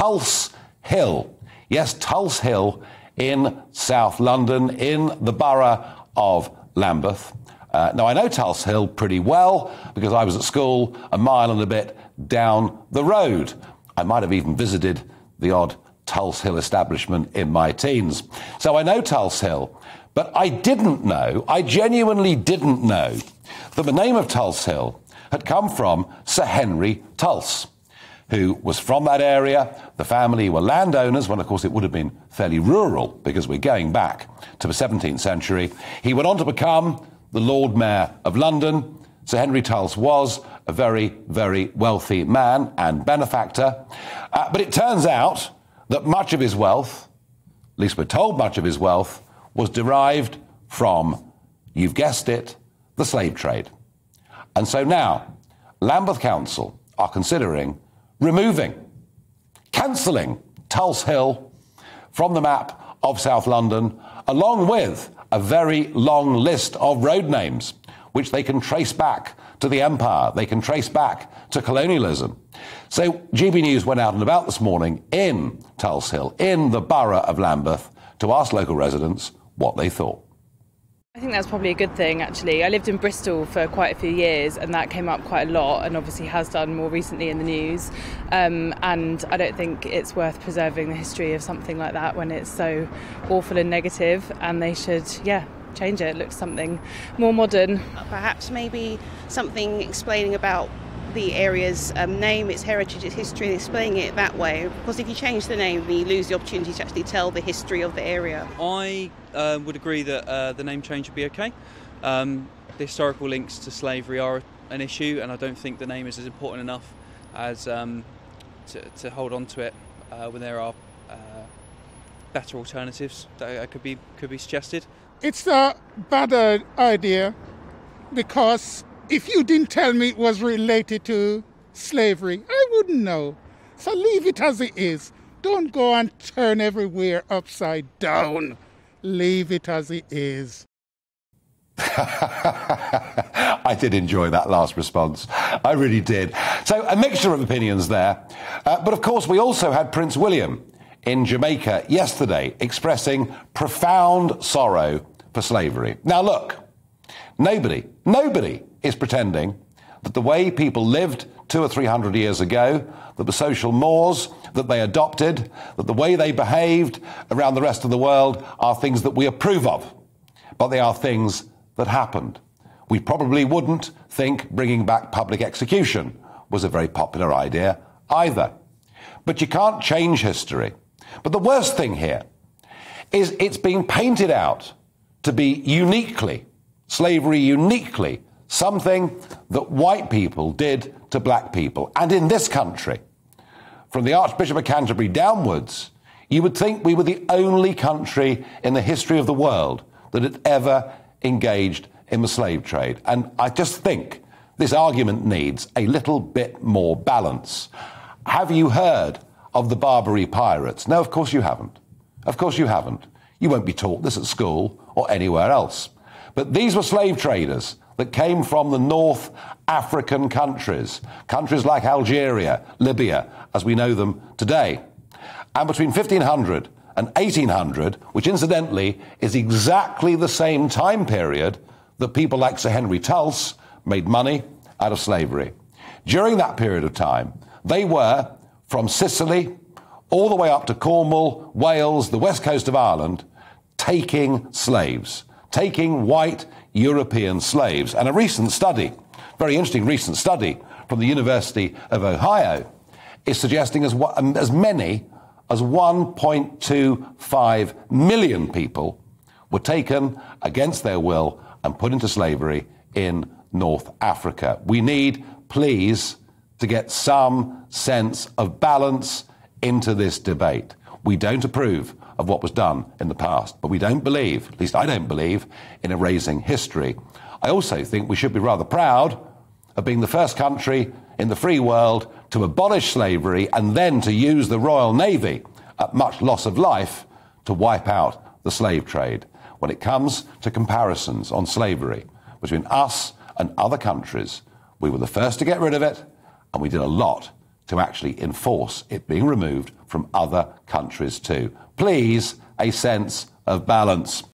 Tulse Hill. Yes, Tulse Hill in South London, in the borough of Lambeth. Now, I know Tulse Hill pretty well because I was at school a mile and a bit down the road. I might have even visited the odd Tulse Hill establishment in my teens. So I know Tulse Hill, but I genuinely didn't know that the name of Tulse Hill had come from Sir Henry Tulse, who was from that area. The family were landowners when, of course, it would have been fairly rural because we're going back to the 17th century. He went on to become the Lord Mayor of London. Sir Henry Tulse was a very, very wealthy man and benefactor. But it turns out that much of his wealth, at least we're told much of his wealth, was derived from, you've guessed it, the slave trade. And so now, Lambeth Council are considering cancelling Tulse Hill from the map of South London, along with a very long list of road names, which they can trace back to the empire, they can trace back to colonialism. So GB News went out and about this morning in Tulse Hill, in the borough of Lambeth, to ask local residents what they thought. I think that's probably a good thing, actually. I lived in Bristol for quite a few years and that came up quite a lot and obviously has done more recently in the news. And I don't think it's worth preserving the history of something like that when it's so awful and negative, and they should, change it. It looks something more modern. Perhaps maybe something explaining about the area's name, its heritage, its history, and explaining it that way. Because if you change the name, then you lose the opportunity to actually tell the history of the area. I would agree that the name change would be okay. The historical links to slavery are an issue, and I don't think the name is as important enough as to hold on to it when there are better alternatives that could be suggested. It's a bad idea because if you didn't tell me it was related to slavery, I wouldn't know. So leave it as it is. Don't go and turn everywhere upside down. Leave it as it is. I did enjoy that last response. I really did. So a mixture of opinions there. But of course, we also had Prince William in Jamaica yesterday expressing profound sorrow for slavery. Now, look, nobody is pretending that the way people lived 200 or 300 years ago, that the social mores that they adopted, that the way they behaved around the rest of the world are things that we approve of. But they are things that happened. We probably wouldn't think bringing back public execution was a very popular idea either. But you can't change history. But the worst thing here is it's being painted out to be slavery uniquely, something that white people did to black people. And in this country, from the Archbishop of Canterbury downwards, you would think we were the only country in the history of the world that had ever engaged in the slave trade. And I just think this argument needs a little bit more balance. Have you heard of the Barbary pirates? No, of course you haven't. Of course you haven't. You won't be taught this at school or anywhere else. But these were slave traders that came from the North African countries like Algeria, Libya, as we know them today. And between 1500 and 1800, which incidentally is exactly the same time period that people like Sir Henry Tulse made money out of slavery. During that period of time, they were from Sicily all the way up to Cornwall, Wales, the west coast of Ireland, taking slaves, taking white European slaves. And a recent study, very interesting recent study from the University of Ohio, is suggesting as many as 1.25 million people were taken against their will and put into slavery in North Africa. We need, please, to get some sense of balance into this debate. We don't approve of what was done in the past, but we don't believe, at least I don't believe, in erasing history. I also think we should be rather proud of being the first country in the free world to abolish slavery and then to use the Royal Navy at much loss of life to wipe out the slave trade. When it comes to comparisons on slavery between us and other countries, we were the first to get rid of it, and we did a lot to actually enforce it being removed from from other countries too. Please, a sense of balance.